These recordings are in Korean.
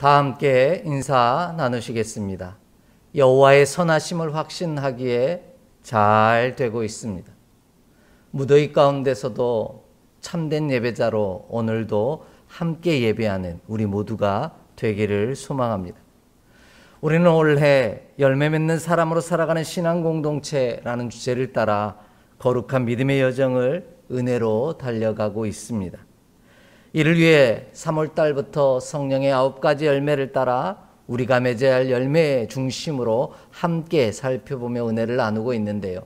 다 함께 인사 나누시겠습니다. 여호와의 선하심을 확신하기에 잘 되고 있습니다. 무더위 가운데서도 참된 예배자로 오늘도 함께 예배하는 우리 모두가 되기를 소망합니다. 우리는 올해 열매 맺는 사람으로 살아가는 신앙 공동체라는 주제를 따라 거룩한 믿음의 여정을 은혜로 달려가고 있습니다. 이를 위해 3월 달부터 성령의 9가지 열매를 따라 우리가 맺어야 할 열매의 중심으로 함께 살펴보며 은혜를 나누고 있는데요.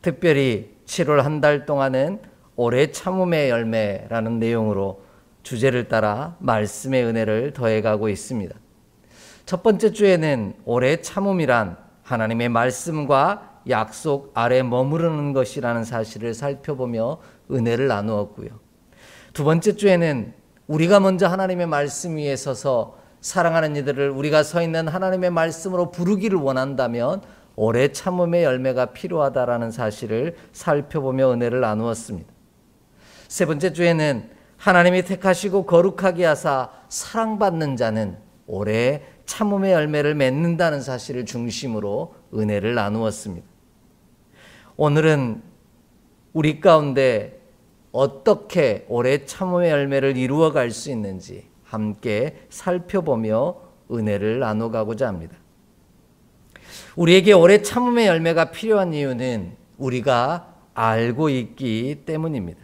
특별히 7월 한 달 동안은 오래 참음의 열매라는 내용으로 주제를 따라 말씀의 은혜를 더해가고 있습니다. 첫 번째 주에는 오래 참음이란 하나님의 말씀과 약속 아래 머무르는 것이라는 사실을 살펴보며 은혜를 나누었고요. 두 번째 주에는 우리가 먼저 하나님의 말씀 위에 서서 사랑하는 이들을 우리가 서 있는 하나님의 말씀으로 부르기를 원한다면 오래 참음의 열매가 필요하다라는 사실을 살펴보며 은혜를 나누었습니다. 세 번째 주에는 하나님이 택하시고 거룩하게 하사 사랑받는 자는 오래 참음의 열매를 맺는다는 사실을 중심으로 은혜를 나누었습니다. 오늘은 우리 가운데 어떻게 오래 참음의 열매를 이루어갈 수 있는지 함께 살펴보며 은혜를 나눠가고자 합니다. 우리에게 오래 참음의 열매가 필요한 이유는 우리가 알고 있기 때문입니다.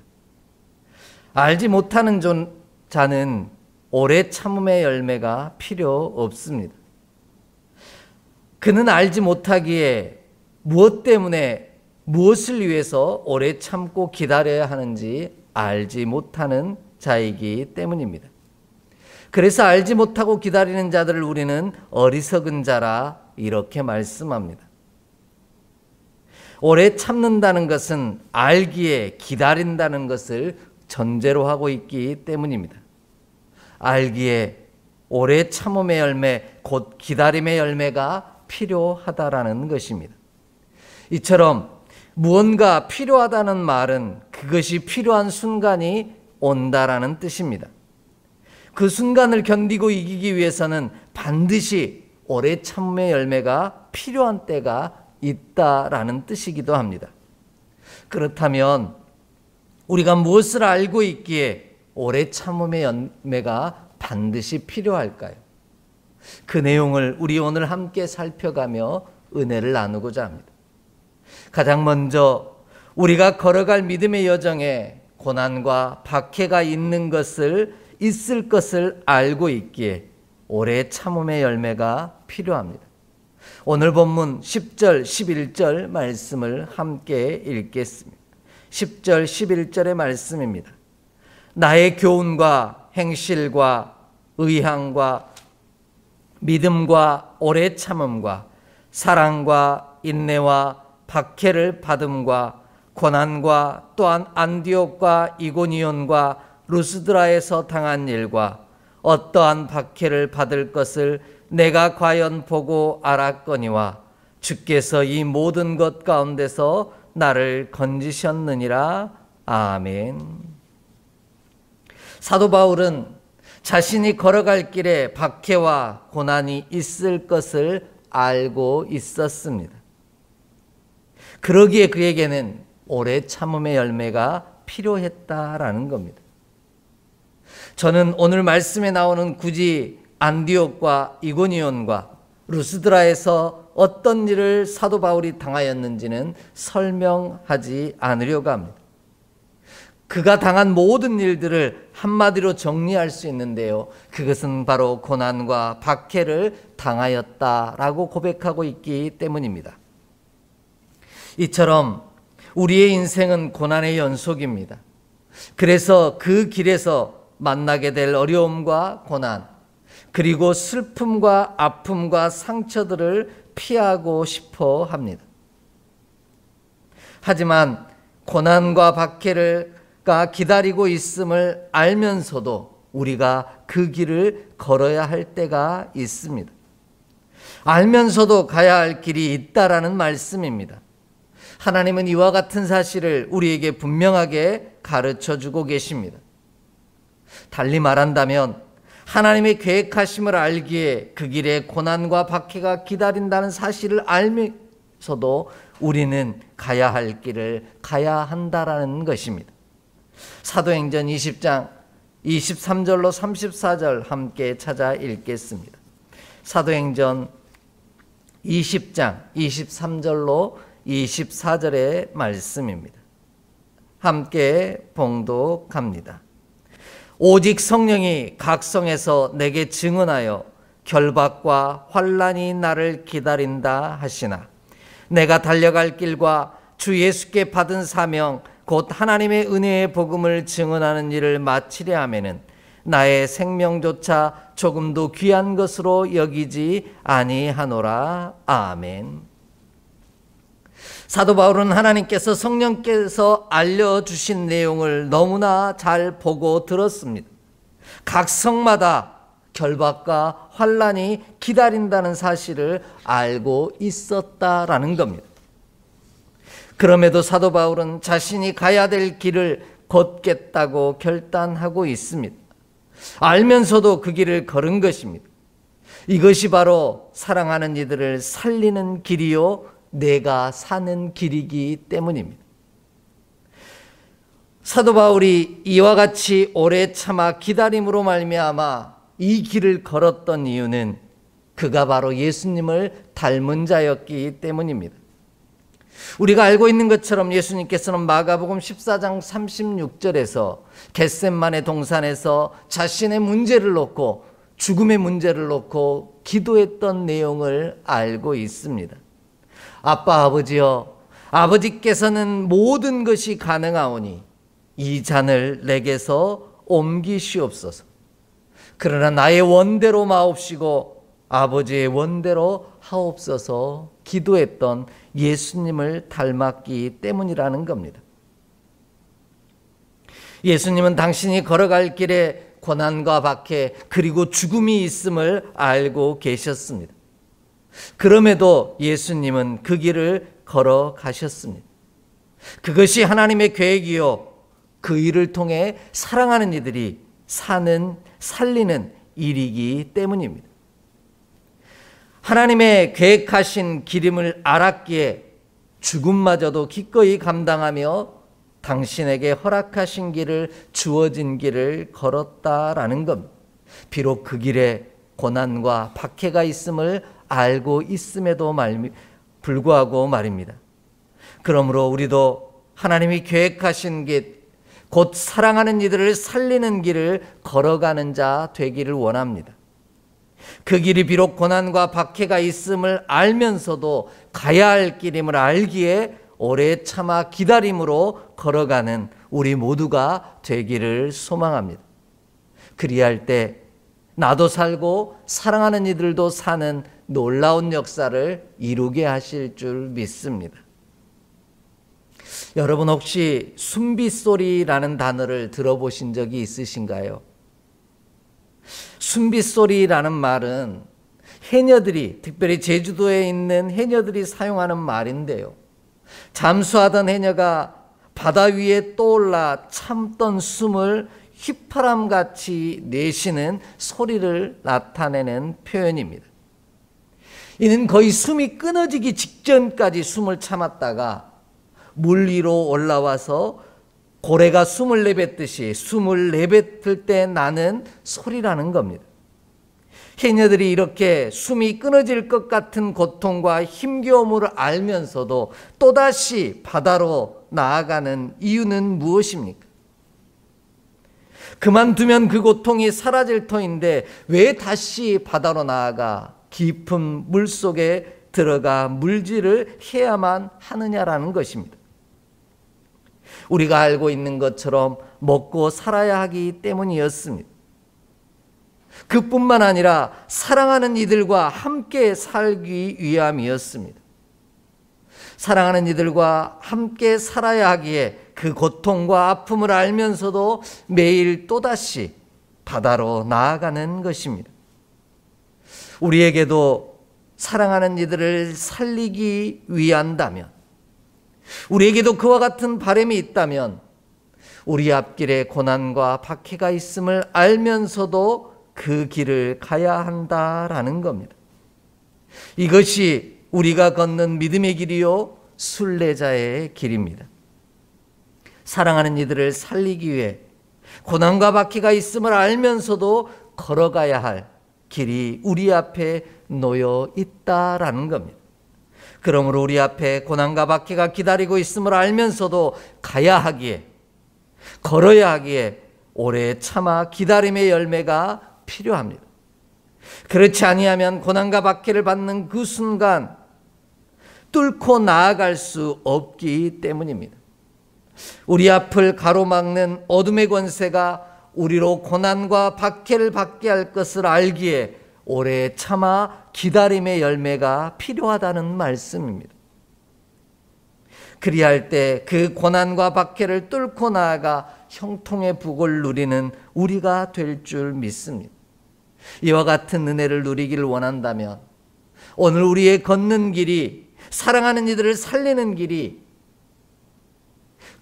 알지 못하는 자는 오래 참음의 열매가 필요 없습니다. 그는 알지 못하기에 무엇 때문에 무엇을 위해서 오래 참고 기다려야 하는지 알지 못하는 자이기 때문입니다. 그래서 알지 못하고 기다리는 자들을 우리는 어리석은 자라 이렇게 말씀합니다. 오래 참는다는 것은 알기에 기다린다는 것을 전제로 하고 있기 때문입니다. 알기에 오래 참음의 열매, 곧 기다림의 열매가 필요하다라는 것입니다. 이처럼 무언가 필요하다는 말은 그것이 필요한 순간이 온다라는 뜻입니다. 그 순간을 견디고 이기기 위해서는 반드시 오래 참음의 열매가 필요한 때가 있다라는 뜻이기도 합니다. 그렇다면 우리가 무엇을 알고 있기에 오래 참음의 열매가 반드시 필요할까요? 그 내용을 우리 오늘 함께 살펴가며 은혜를 나누고자 합니다. 가장 먼저 우리가 걸어갈 믿음의 여정에 고난과 박해가 있을 것을 알고 있기에 오래 참음의 열매가 필요합니다. 오늘 본문 10절, 11절 말씀을 함께 읽겠습니다. 10절, 11절의 말씀입니다. 나의 교훈과 행실과 의향과 믿음과 오래 참음과 사랑과 인내와 박해를 받음과 고난과 또한 안디옥과 이고니온과 루스드라에서 당한 일과 어떠한 박해를 받을 것을 내가 과연 보고 알았거니와 주께서 이 모든 것 가운데서 나를 건지셨느니라. 아멘. 사도 바울은 자신이 걸어갈 길에 박해와 고난이 있을 것을 알고 있었습니다. 그러기에 그에게는 오래 참음의 열매가 필요했다라는 겁니다. 저는 오늘 말씀에 나오는 굳이 안디옥과 이고니온과 루스드라에서 어떤 일을 사도 바울이 당하였는지는 설명하지 않으려고 합니다. 그가 당한 모든 일들을 한마디로 정리할 수 있는데요. 그것은 바로 고난과 박해를 당하였다라고 고백하고 있기 때문입니다. 이처럼 우리의 인생은 고난의 연속입니다. 그래서 그 길에서 만나게 될 어려움과 고난, 그리고 슬픔과 아픔과 상처들을 피하고 싶어 합니다. 하지만 고난과 박해가 기다리고 있음을 알면서도 우리가 그 길을 걸어야 할 때가 있습니다. 알면서도 가야 할 길이 있다라는 말씀입니다. 하나님은 이와 같은 사실을 우리에게 분명하게 가르쳐 주고 계십니다. 달리 말한다면 하나님의 계획하심을 알기에 그 길에 고난과 박해가 기다린다는 사실을 알면서도 우리는 가야 할 길을 가야 한다라는 것입니다. 사도행전 20장 23절로 34절 함께 찾아 읽겠습니다. 사도행전 20장 23절로 24절의 말씀입니다. 함께 봉독합니다. 오직 성령이 각 성에서 내게 증언하여 결박과 환난이 나를 기다린다 하시나 내가 달려갈 길과 주 예수께 받은 사명 곧 하나님의 은혜의 복음을 증언하는 일을 마치려 하면은 나의 생명조차 조금도 귀한 것으로 여기지 아니하노라. 아멘. 사도 바울은 하나님께서 성령께서 알려주신 내용을 너무나 잘 보고 들었습니다. 각 성마다 결박과 환난이 기다린다는 사실을 알고 있었다라는 겁니다. 그럼에도 사도 바울은 자신이 가야 될 길을 걷겠다고 결단하고 있습니다. 알면서도 그 길을 걸은 것입니다. 이것이 바로 사랑하는 이들을 살리는 길이요 내가 사는 길이기 때문입니다. 사도 바울이 이와 같이 오래 참아 기다림으로 말미암아 이 길을 걸었던 이유는 그가 바로 예수님을 닮은 자였기 때문입니다. 우리가 알고 있는 것처럼 예수님께서는 마가복음 14장 36절에서 겟셋마네 동산에서 자신의 문제를 놓고 죽음의 문제를 놓고 기도했던 내용을 알고 있습니다. 아빠 아버지여, 아버지께서는 모든 것이 가능하오니 이 잔을 내게서 옮기시옵소서. 그러나 나의 원대로 마옵시고 아버지의 원대로 하옵소서 기도했던 예수님을 닮았기 때문이라는 겁니다. 예수님은 당신이 걸어갈 길에 고난과 박해 그리고 죽음이 있음을 알고 계셨습니다. 그럼에도 예수님은 그 길을 걸어가셨습니다. 그것이 하나님의 계획이요 그 일을 통해 사랑하는 이들이 살리는 일이기 때문입니다. 하나님의 계획하신 길임을 알았기에 죽음마저도 기꺼이 감당하며 당신에게 허락하신 길을 주어진 길을 걸었다라는 겁니다. 비록 그 길에 고난과 박해가 있음을 알고 있음에도 불구하고 말입니다. 그러므로 우리도 하나님이 계획하신 길, 곧 사랑하는 이들을 살리는 길을 걸어가는 자 되기를 원합니다. 그 길이 비록 고난과 박해가 있음을 알면서도 가야 할 길임을 알기에 오래 참아 기다림으로 걸어가는 우리 모두가 되기를 소망합니다. 그리할 때 나도 살고 사랑하는 이들도 사는 놀라운 역사를 이루게 하실 줄 믿습니다. 여러분 혹시 순빗소리라는 단어를 들어보신 적이 있으신가요? 순빗소리라는 말은 해녀들이, 특별히 제주도에 있는 해녀들이 사용하는 말인데요. 잠수하던 해녀가 바다 위에 떠올라 참던 숨을 휘파람같이 내쉬는 소리를 나타내는 표현입니다. 이는 거의 숨이 끊어지기 직전까지 숨을 참았다가 물 위로 올라와서 고래가 숨을 내뱉듯이 숨을 내뱉을 때 나는 소리라는 겁니다. 해녀들이 이렇게 숨이 끊어질 것 같은 고통과 힘겨움을 알면서도 또다시 바다로 나아가는 이유는 무엇입니까? 그만두면 그 고통이 사라질 터인데 왜 다시 바다로 나아가 깊은 물속에 들어가 물질을 해야만 하느냐라는 것입니다. 우리가 알고 있는 것처럼 먹고 살아야 하기 때문이었습니다. 그뿐만 아니라 사랑하는 이들과 함께 살기 위함이었습니다. 사랑하는 이들과 함께 살아야 하기에 그 고통과 아픔을 알면서도 매일 또다시 바다로 나아가는 것입니다. 우리에게도 사랑하는 이들을 살리기 위한다면, 우리에게도 그와 같은 바람이 있다면 우리 앞길에 고난과 박해가 있음을 알면서도 그 길을 가야 한다라는 겁니다. 이것이 우리가 걷는 믿음의 길이요 순례자의 길입니다. 사랑하는 이들을 살리기 위해 고난과 박해가 있음을 알면서도 걸어가야 할 길이 우리 앞에 놓여 있다라는 겁니다. 그러므로 우리 앞에 고난과 박해가 기다리고 있음을 알면서도 가야 하기에, 걸어야 하기에 오래 참아 기다림의 열매가 필요합니다. 그렇지 아니하면 고난과 박해를 받는 그 순간 뚫고 나아갈 수 없기 때문입니다. 우리 앞을 가로막는 어둠의 권세가 우리로 고난과 박해를 받게 할 것을 알기에 오래 참아 기다림의 열매가 필요하다는 말씀입니다. 그리할 때 그 고난과 박해를 뚫고 나아가 형통의 복을 누리는 우리가 될 줄 믿습니다. 이와 같은 은혜를 누리기를 원한다면 오늘 우리의 걷는 길이, 사랑하는 이들을 살리는 길이,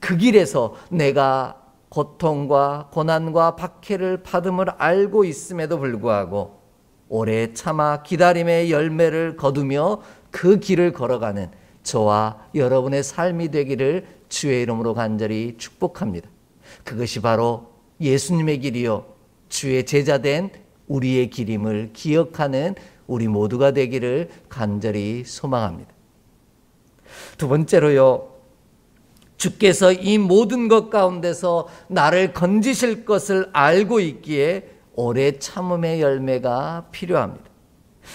그 길에서 내가 고통과 고난과 박해를 받음을 알고 있음에도 불구하고 오래 참아 기다림의 열매를 거두며 그 길을 걸어가는 저와 여러분의 삶이 되기를 주의 이름으로 간절히 축복합니다. 그것이 바로 예수님의 길이요 주의 제자된 우리의 길임을 기억하는 우리 모두가 되기를 간절히 소망합니다. 두 번째로요, 주께서 이 모든 것 가운데서 나를 건지실 것을 알고 있기에 오래 참음의 열매가 필요합니다.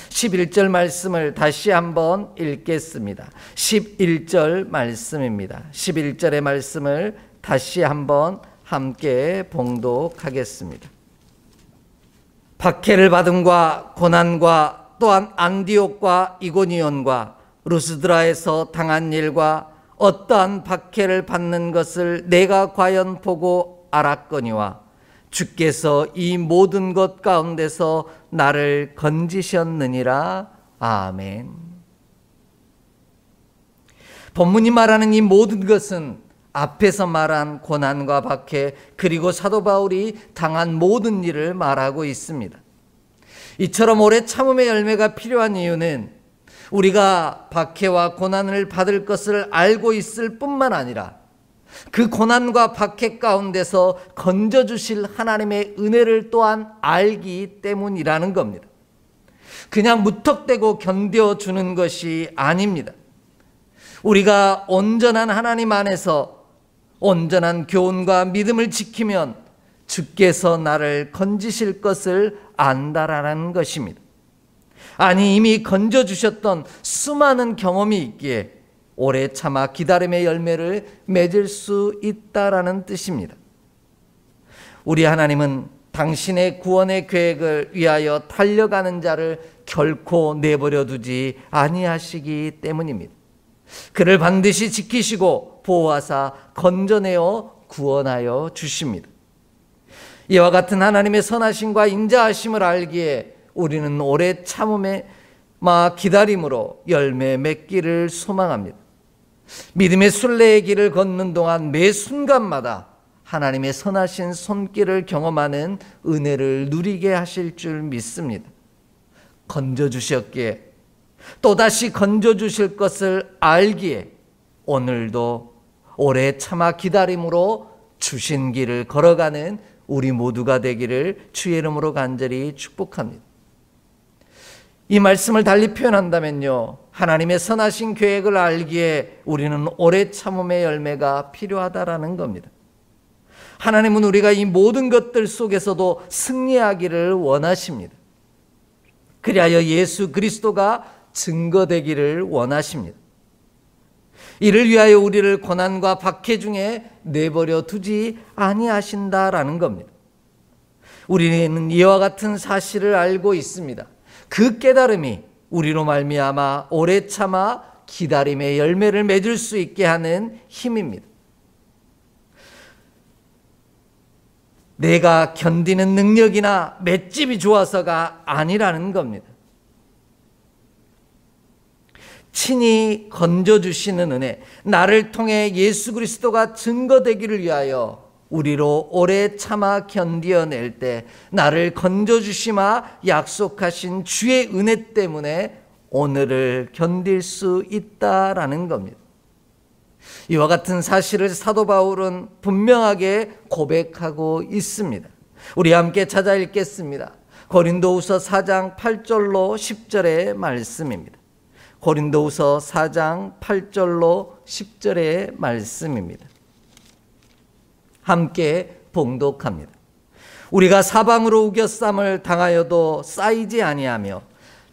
11절 말씀을 다시 한번 읽겠습니다. 11절 말씀입니다. 11절의 말씀을 다시 한번 함께 봉독하겠습니다. 박해를 받음과 고난과 또한 안디옥과 이고니온과 루스드라에서 당한 일과 어떠한 박해를 받는 것을 내가 과연 보고 알았거니와 주께서 이 모든 것 가운데서 나를 건지셨느니라. 아멘. 본문이 말하는 이 모든 것은 앞에서 말한 고난과 박해, 그리고 사도 바울이 당한 모든 일을 말하고 있습니다. 이처럼 오래 참음의 열매가 필요한 이유는 우리가 박해와 고난을 받을 것을 알고 있을 뿐만 아니라 그 고난과 박해 가운데서 건져주실 하나님의 은혜를 또한 알기 때문이라는 겁니다. 그냥 무턱대고 견뎌주는 것이 아닙니다. 우리가 온전한 하나님 안에서 온전한 교훈과 믿음을 지키면 주께서 나를 건지실 것을 안다라는 것입니다. 아니, 이미 건져주셨던 수많은 경험이 있기에 오래 참아 기다림의 열매를 맺을 수 있다라는 뜻입니다. 우리 하나님은 당신의 구원의 계획을 위하여 달려가는 자를 결코 내버려 두지 아니하시기 때문입니다. 그를 반드시 지키시고 보호하사 건져내어 구원하여 주십니다. 이와 같은 하나님의 선하심과 인자하심을 알기에 우리는 오래 참음의 기다림으로 열매 맺기를 소망합니다. 믿음의 순례의 길을 걷는 동안 매 순간마다 하나님의 선하신 손길을 경험하는 은혜를 누리게 하실 줄 믿습니다. 건져주셨기에 또다시 건져주실 것을 알기에 오늘도 오래 참아 기다림으로 주신 길을 걸어가는 우리 모두가 되기를 주의 이름으로 간절히 축복합니다. 이 말씀을 달리 표현한다면요, 하나님의 선하신 계획을 알기에 우리는 오래 참음의 열매가 필요하다라는 겁니다. 하나님은 우리가 이 모든 것들 속에서도 승리하기를 원하십니다. 그리하여 예수 그리스도가 증거되기를 원하십니다. 이를 위하여 우리를 고난과 박해 중에 내버려 두지 아니하신다라는 겁니다. 우리는 이와 같은 사실을 알고 있습니다. 그 깨달음이 우리로 말미암아 오래 참아 기다림의 열매를 맺을 수 있게 하는 힘입니다. 내가 견디는 능력이나 맷집이 좋아서가 아니라는 겁니다. 친히 건져주시는 은혜, 나를 통해 예수 그리스도가 증거되기를 위하여 우리로 오래 참아 견디어낼 때 나를 건져주시마 약속하신 주의 은혜 때문에 오늘을 견딜 수 있다라는 겁니다. 이와 같은 사실을 사도 바울은 분명하게 고백하고 있습니다. 우리 함께 찾아 읽겠습니다. 고린도후서 4장 8절로 10절의 말씀입니다. 고린도후서 4장 8절로 10절의 말씀입니다. 함께 봉독합니다. 우리가 사방으로 우겨쌈을 당하여도 쌓이지 아니하며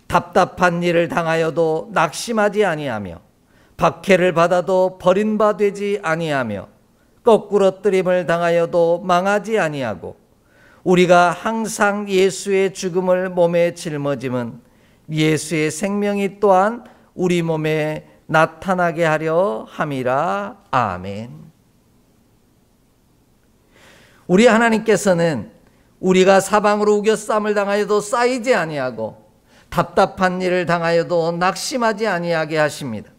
답답한 일을 당하여도 낙심하지 아니하며 박해를 받아도 버림받지 아니하며 거꾸러뜨림을 당하여도 망하지 아니하고 우리가 항상 예수의 죽음을 몸에 짊어짐은 예수의 생명이 또한 우리 몸에 나타나게 하려 함이라. 아멘. 우리 하나님께서는 우리가 사방으로 우겨쌈을 당하여도 쌓이지 아니하고 답답한 일을 당하여도 낙심하지 아니하게 하십니다.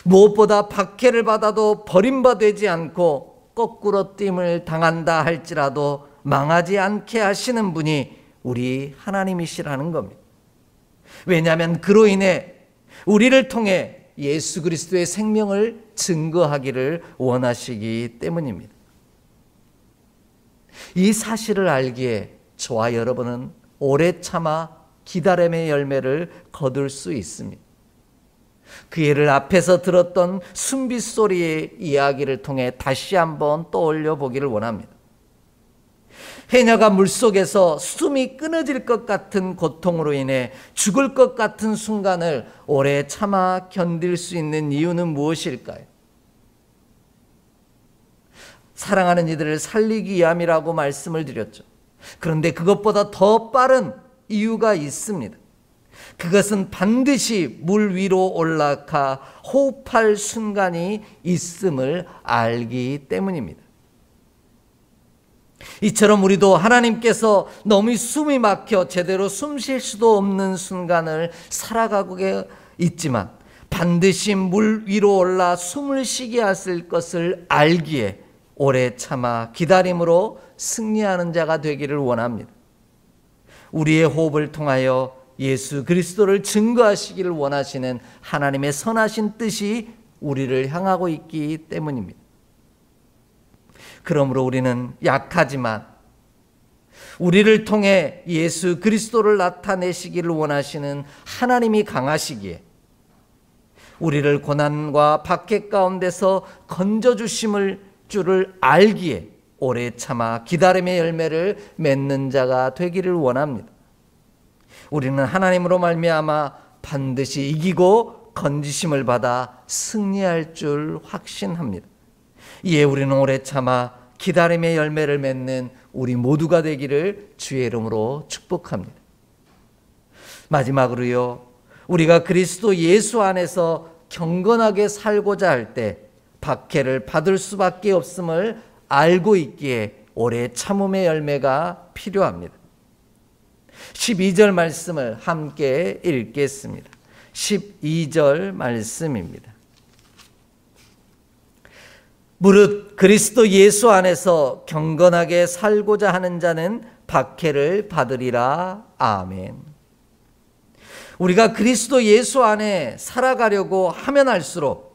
무엇보다 박해를 받아도 버림받지 않고 거꾸로 띵을 당한다 할지라도 망하지 않게 하시는 분이 우리 하나님이시라는 겁니다. 왜냐하면 그로 인해 우리를 통해 예수 그리스도의 생명을 증거하기를 원하시기 때문입니다. 이 사실을 알기에 저와 여러분은 오래 참아 기다림의 열매를 거둘 수 있습니다. 그 예를 앞에서 들었던 숨빗소리의 이야기를 통해 다시 한번 떠올려 보기를 원합니다. 해녀가 물속에서 숨이 끊어질 것 같은 고통으로 인해 죽을 것 같은 순간을 오래 참아 견딜 수 있는 이유는 무엇일까요? 사랑하는 이들을 살리기 위함이라고 말씀을 드렸죠. 그런데 그것보다 더 빠른 이유가 있습니다. 그것은 반드시 물 위로 올라가 호흡할 순간이 있음을 알기 때문입니다. 이처럼 우리도 하나님께서 너무 숨이 막혀 제대로 숨 쉴 수도 없는 순간을 살아가고 있지만 반드시 물 위로 올라 숨을 쉬게 하실 것을 알기에 오래 참아 기다림으로 승리하는 자가 되기를 원합니다. 우리의 호흡을 통하여 예수 그리스도를 증거하시기를 원하시는 하나님의 선하신 뜻이 우리를 향하고 있기 때문입니다. 그러므로 우리는 약하지만 우리를 통해 예수 그리스도를 나타내시기를 원하시는 하나님이 강하시기에 우리를 고난과 박해 가운데서 건져주심을 줄을 알기에 오래 참아 기다림의 열매를 맺는 자가 되기를 원합니다. 우리는 하나님으로 말미암아 반드시 이기고 건지심을 받아 승리할 줄 확신합니다. 이에 우리는 오래 참아 기다림의 열매를 맺는 우리 모두가 되기를 주의 이름으로 축복합니다. 마지막으로요, 우리가 그리스도 예수 안에서 경건하게 살고자 할 때 박해를 받을 수밖에 없음을 알고 있기에 오래 참음의 열매가 필요합니다. 12절 말씀을 함께 읽겠습니다. 12절 말씀입니다. 무릇 그리스도 예수 안에서 경건하게 살고자 하는 자는 박해를 받으리라. 아멘. 우리가 그리스도 예수 안에 살아가려고 하면 할수록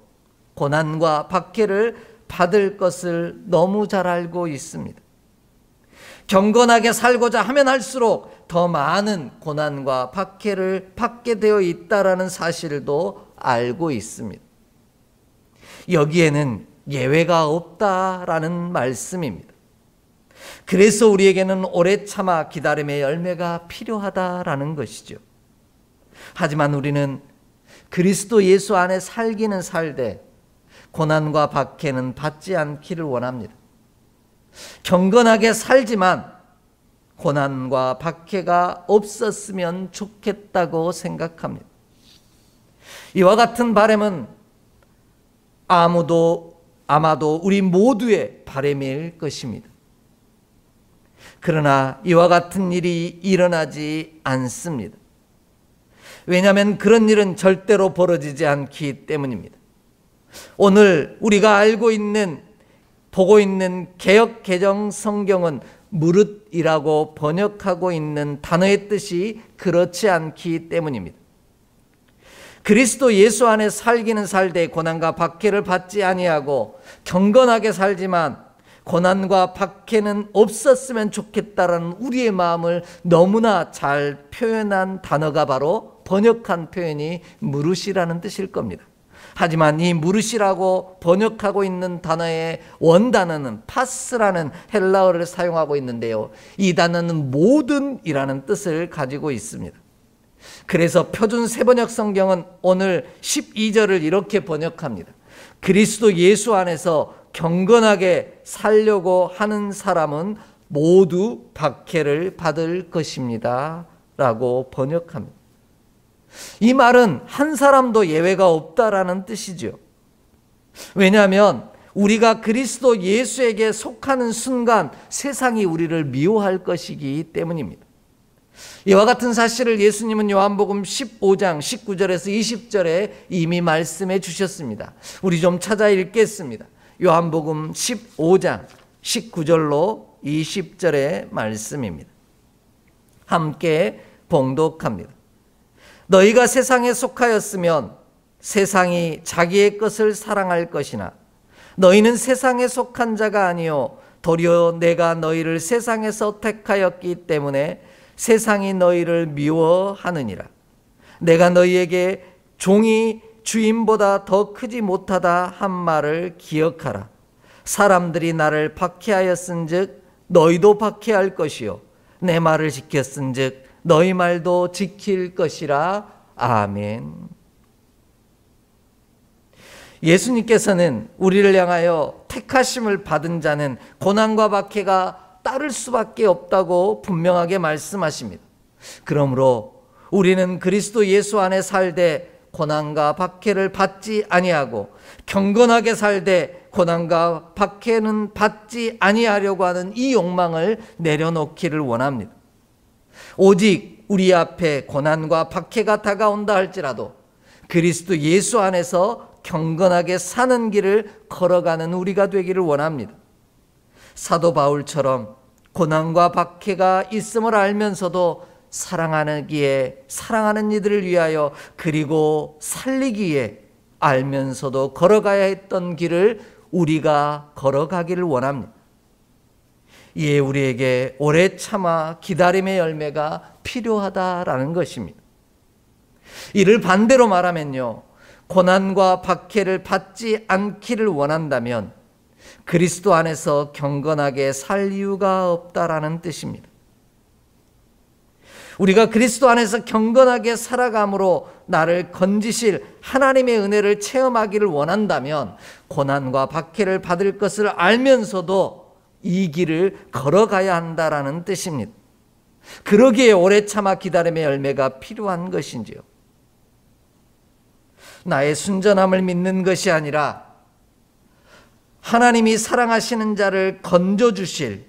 고난과 박해를 받을 것을 너무 잘 알고 있습니다. 경건하게 살고자 하면 할수록 더 많은 고난과 박해를 받게 되어 있다라는 사실도 알고 있습니다. 여기에는 예외가 없다라는 말씀입니다. 그래서 우리에게는 오래 참아 기다림의 열매가 필요하다라는 것이죠. 하지만 우리는 그리스도 예수 안에 살기는 살되 고난과 박해는 받지 않기를 원합니다. 경건하게 살지만 고난과 박해가 없었으면 좋겠다고 생각합니다. 이와 같은 바람은 아마도 우리 모두의 바람일 것입니다. 그러나 이와 같은 일이 일어나지 않습니다. 왜냐하면 그런 일은 절대로 벌어지지 않기 때문입니다. 오늘 우리가 알고 있는 보고 있는 개역 개정 성경은 무릇이라고 번역하고 있는 단어의 뜻이 그렇지 않기 때문입니다. 그리스도 예수 안에 살기는 살되 고난과 박해를 받지 아니하고 경건하게 살지만 고난과 박해는 없었으면 좋겠다라는 우리의 마음을 너무나 잘 표현한 단어가 바로 번역한 표현이 무릇이라는 뜻일 겁니다. 하지만 이 무릇이라고 번역하고 있는 단어의 원단어는 파스라는 헬라어를 사용하고 있는데요. 이 단어는 모든이라는 뜻을 가지고 있습니다. 그래서 표준 세번역 성경은 오늘 12절을 이렇게 번역합니다. 그리스도 예수 안에서 경건하게 살려고 하는 사람은 모두 박해를 받을 것입니다 라고 번역합니다. 이 말은 한 사람도 예외가 없다라는 뜻이죠. 왜냐하면 우리가 그리스도 예수에게 속하는 순간 세상이 우리를 미워할 것이기 때문입니다. 이와 같은 사실을 예수님은 요한복음 15장 19절에서 20절에 이미 말씀해 주셨습니다. 우리 좀 찾아 읽겠습니다. 요한복음 15장 19절로 20절의 말씀입니다. 함께 봉독합니다. 너희가 세상에 속하였으면 세상이 자기의 것을 사랑할 것이나 너희는 세상에 속한 자가 아니요 도리어 내가 너희를 세상에서 택하였기 때문에 세상이 너희를 미워하느니라. 내가 너희에게 종이 주인보다 더 크지 못하다 한 말을 기억하라. 사람들이 나를 박해하였은즉 너희도 박해할 것이요 내 말을 지켰은즉 너희 말도 지킬 것이라. 아멘. 예수님께서는 우리를 향하여 택하심을 받은 자는 고난과 박해가 따를 수밖에 없다고 분명하게 말씀하십니다. 그러므로 우리는 그리스도 예수 안에 살되 고난과 박해를 받지 아니하고 경건하게 살되 고난과 박해는 받지 아니하려고 하는 이 욕망을 내려놓기를 원합니다. 오직 우리 앞에 고난과 박해가 다가온다 할지라도 그리스도 예수 안에서 경건하게 사는 길을 걸어가는 우리가 되기를 원합니다. 사도 바울처럼 고난과 박해가 있음을 알면서도 사랑하기에 사랑하는 이들을 위하여 그리고 살리기에 알면서도 걸어가야 했던 길을 우리가 걸어가기를 원합니다. 이에 우리에게 오래 참아 기다림의 열매가 필요하다라는 것입니다. 이를 반대로 말하면요, 고난과 박해를 받지 않기를 원한다면 그리스도 안에서 경건하게 살 이유가 없다라는 뜻입니다. 우리가 그리스도 안에서 경건하게 살아감으로 나를 건지실 하나님의 은혜를 체험하기를 원한다면 고난과 박해를 받을 것을 알면서도 이 길을 걸어가야 한다라는 뜻입니다. 그러기에 오래 참아 기다림의 열매가 필요한 것인지요. 나의 순전함을 믿는 것이 아니라 하나님이 사랑하시는 자를 건져주실,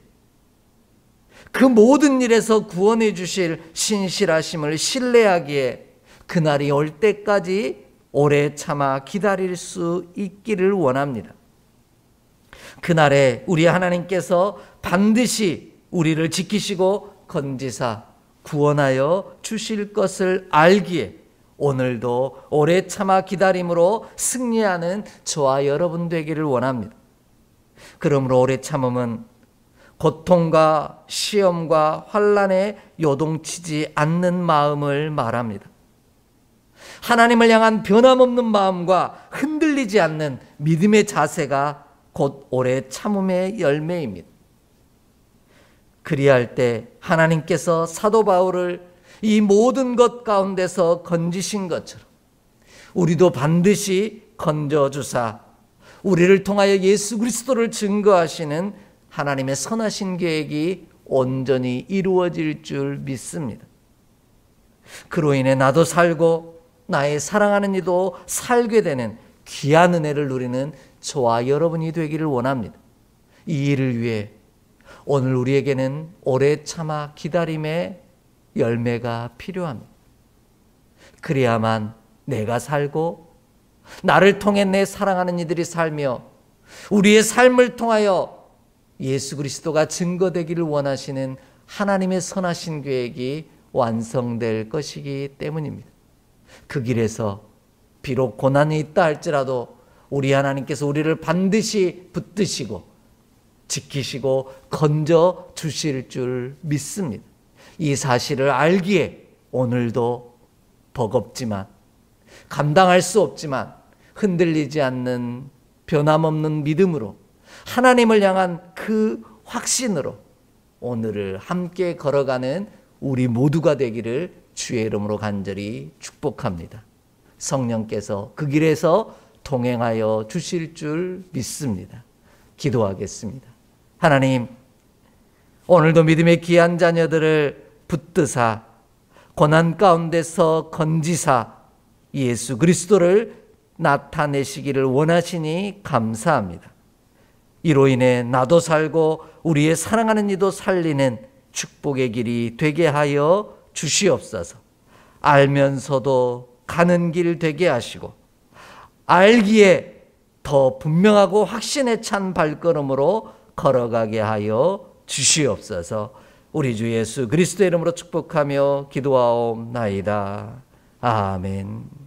그 모든 일에서 구원해 주실 신실하심을 신뢰하기에 그날이 올 때까지 오래 참아 기다릴 수 있기를 원합니다. 그날에 우리 하나님께서 반드시 우리를 지키시고 건지사 구원하여 주실 것을 알기에 오늘도 오래 참아 기다림으로 승리하는 저와 여러분 되기를 원합니다. 그러므로 오래 참음은 고통과 시험과 환난에 요동치지 않는 마음을 말합니다. 하나님을 향한 변함없는 마음과 흔들리지 않는 믿음의 자세가 곧 오래 참음의 열매입니다. 그리할 때 하나님께서 사도 바울을 이 모든 것 가운데서 건지신 것처럼 우리도 반드시 건져주사 우리를 통하여 예수 그리스도를 증거하시는 하나님의 선하신 계획이 온전히 이루어질 줄 믿습니다. 그로 인해 나도 살고 나의 사랑하는 이도 살게 되는 귀한 은혜를 누리는 저와 여러분이 되기를 원합니다. 이 일을 위해 오늘 우리에게는 오래 참아 기다림의 열매가 필요합니다. 그래야만 내가 살고 나를 통해 내 사랑하는 이들이 살며 우리의 삶을 통하여 예수 그리스도가 증거되기를 원하시는 하나님의 선하신 계획이 완성될 것이기 때문입니다. 그 길에서 비록 고난이 있다 할지라도 우리 하나님께서 우리를 반드시 붙드시고 지키시고 건져 주실 줄 믿습니다. 이 사실을 알기에 오늘도 버겁지만 감당할 수 없지만 흔들리지 않는 변함없는 믿음으로 하나님을 향한 그 확신으로 오늘을 함께 걸어가는 우리 모두가 되기를 주의 이름으로 간절히 축복합니다. 성령께서 그 길에서 동행하여 주실 줄 믿습니다. 기도하겠습니다. 하나님, 오늘도 믿음의 귀한 자녀들을 붙드사 고난 가운데서 건지사 예수 그리스도를 나타내시기를 원하시니 감사합니다. 이로 인해 나도 살고 우리의 사랑하는 이도 살리는 축복의 길이 되게 하여 주시옵소서. 알면서도 가는 길 되게 하시고 알기에 더 분명하고 확신에 찬 발걸음으로 걸어가게 하여 주시옵소서. 우리 주 예수 그리스도의 이름으로 축복하며 기도하옵나이다. 아멘.